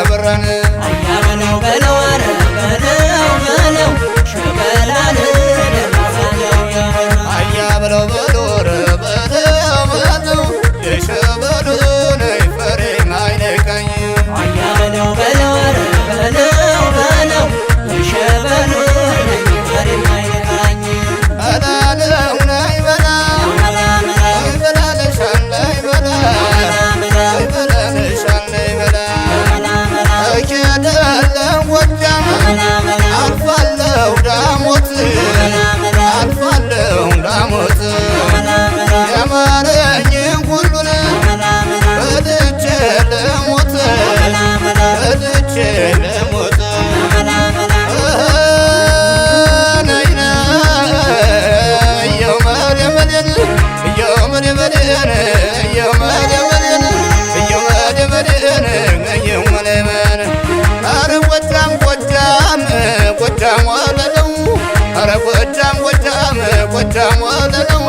ብረን አያበለው በለው አረ በለው በለው ሸበላን አያበለው በለው አረ በለው በለው የሸበሉን ፈሬም አይነካኝ አያበለው በለው አረ በለው በለው የሸበሉን ፈሬም አይነካኝ በላለው ናይ በላ በላለሻል ናይ በላ በላለሻል ናይ በላ እኬዳለሁ ጎጃም አልፋለሁ ዳሞት አልፋለሁ ዳሞት የማረኝን ሁሉን በልቼ ልሞት በልቼ ልሞት ነይነ እየው መደመዴን እየው መደመዴን እየው መደመዴን እየው መደመዴን እየው መደመን አረ ጎጃም ጎጃም ጎጃም ወለለው አረ ጎጃም ጎጃም ጎጃም ወለለው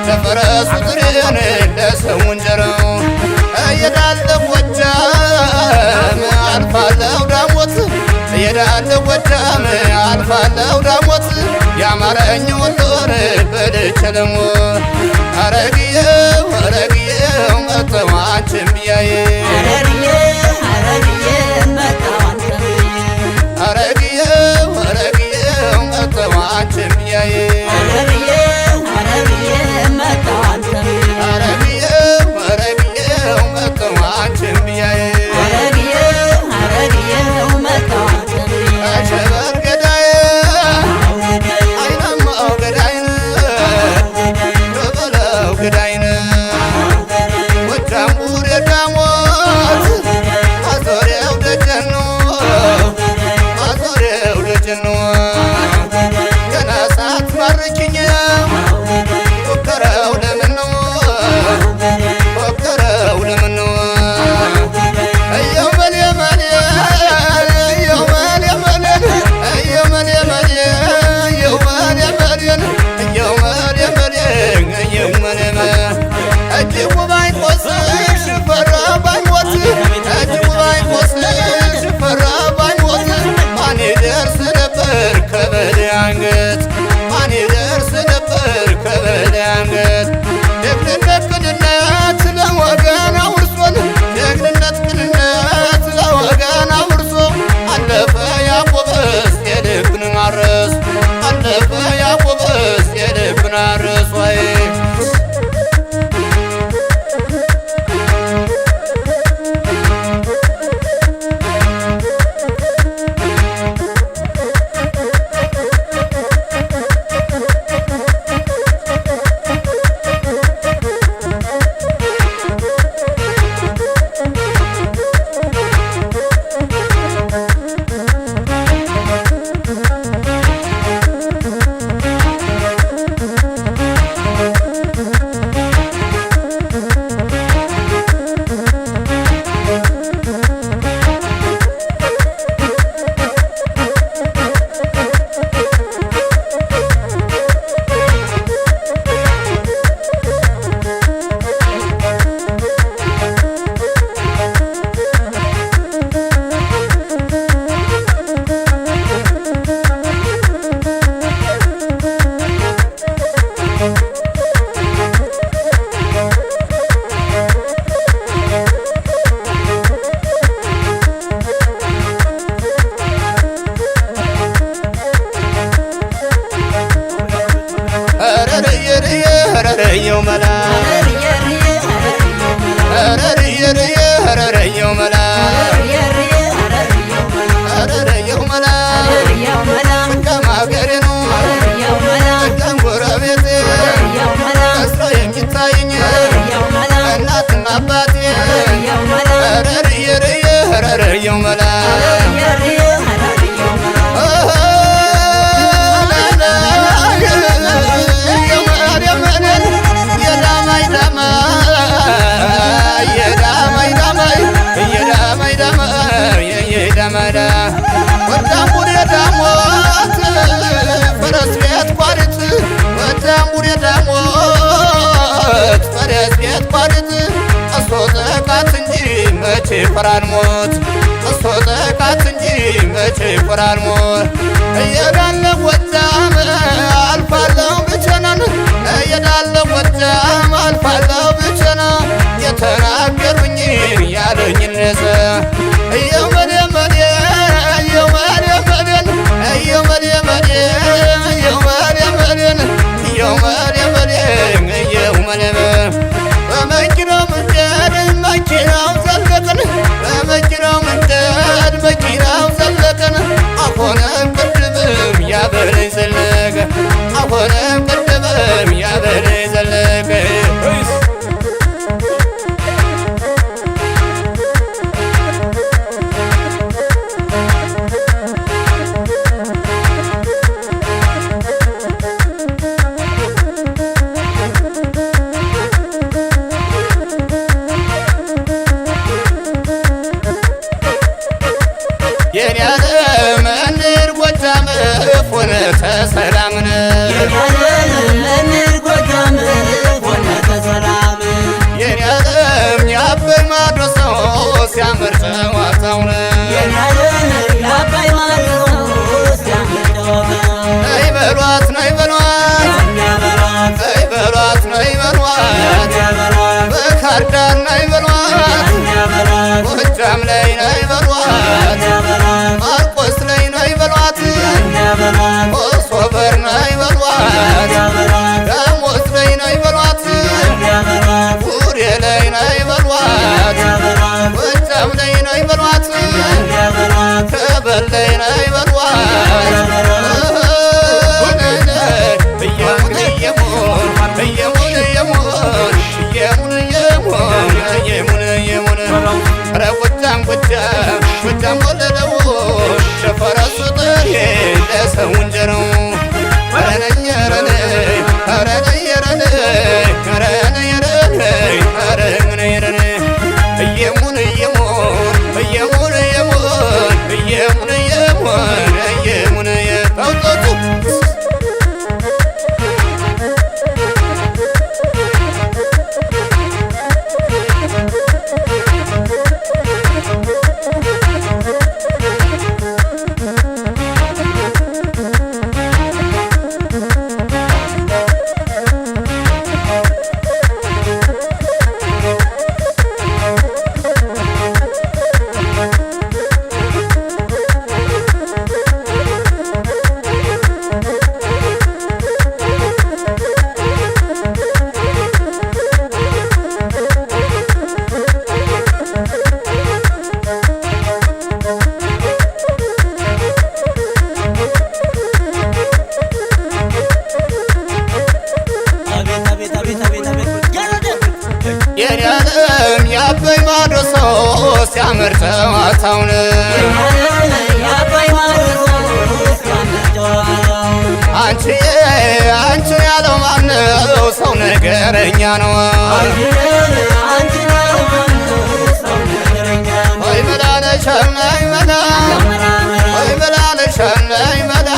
ለፈረሱ ጥሬን ለሰው እንጀራው እየዳለሁ ጎጃም አልፋለሁ ዳሞት እየዳለሁ ጎጃም አልፋለሁ ዳሞት ያማረኝ ሁሉን በልቼ ልሞት አረግዬው አረግዬው መተው አንቺን ብያዬ አረግዬው አረግዬው መተው አንቺን ብያዬ አረግዬው አረግዬው መተው አንቺን ብያዬ ሸበር ገዳዬ አይናማው ገዳይን በበለው ገዳይን ጎጃም ቡሬ ዳሞት አዞሬው ደጀን ነው አዞሬው ደጀን ነው ገና ሳትማርኪኝ ፎከረው ለምን ነው ፎከረው ለምን ነው እየው መሌ መሌ እየው መሌ መሌ እየው መሌ መሌ እየው መሌ መሌን እየው መሌ መሌ እየው መሌ መሌ እጅግ ውባይ ቆስል ሽፈራ ባይሞት እጅግ ውባይ ቆስል ሽፈራ ባይሞት ማን ይደርስ ነበር ከበደ አንገት ማን ይደርስ ነበር ከበደ አንገት ደግነት ቅንነት ለወገን አውርሶን ደግነት ቅንነት ለወገን አውርሶ አለፈ ያቆበስ የልብን ማረስ አለፈ ያቆበስ የልብን አረስ ወይ ረረየው መላ ረረየው መላ ረረየው መላ ከማገሬ ነው ቀን ጎረቤቴ እስሮ የሚታየኝ እናትና አባቴ ረረየው መላ ጎጃም ቡሬ ዳሞት ፈረስ ቤት ቋሪት ጎጃም ቡሬ ዳሞት ፈረስ ቤት ቋሪት እሶ ጥቃት እንጂ መቼ ፈራን ሞት እሶ መቼ ቆራልሞ እየዳለ ጎጃም አልፋለሁ ብቻናን እየዳለ ጎጃም አልፋለሁ ብቻና የተናገሩኝ ያሉኝን ነዘ እየመደመዴ እየመደመዴን እየመደመዴን እየመደመዴን እየመደመዴን እየመደመ በመኪናው መንገድ መኪናው ዘለቀን በመኪናው መንገድ መኪናው ዘለቀን አሁንም ቅድምም ያበለኝ ዘለቀ አሁንም ቅድምም ያበለኝ ዘለቀ የኔ ዓለም እንድር ጎጃም ሆነተ ሰላምን የኔ ዓለም የአባይ ማዶ ሰው ሲያምር ጨዋታውን ነይ በሏት ነይ በሏት ነይ በሏት ነይ በሏት በካርዳር ነይ በሏት ጎጃም ላይ ነይ በሏት ማርቆስ ላይ ነይ በሏት ኮሶበር ነይ በሏት ዳሞት ላይ ነይ በሏት ቡሬ ላይ ነይ በሏት ጎጃም ላይ ነይ በሏት ከበል ላይ ነይ በሏት ጎጃም ወለለው ለፈረሱ ጥሬ ለሰው እንጀራው ረነኝ ረነይ ረነይ ረነይ ረነይ ረነይ ረነይ ረነይ እየሙን እየሙን እየሙን እየሙን እየሙን እየሙን እየሙን የታውጣቱ የኔ ዓለም የአባይ ማዶ ሰው ሲያምር ጨዋታውን አንቺን ያለው ማነው ሰው ነገረኛ ነው ወይ መላ ነሽ ነይ መላ ወይ መላ ነሽ ነይ መላ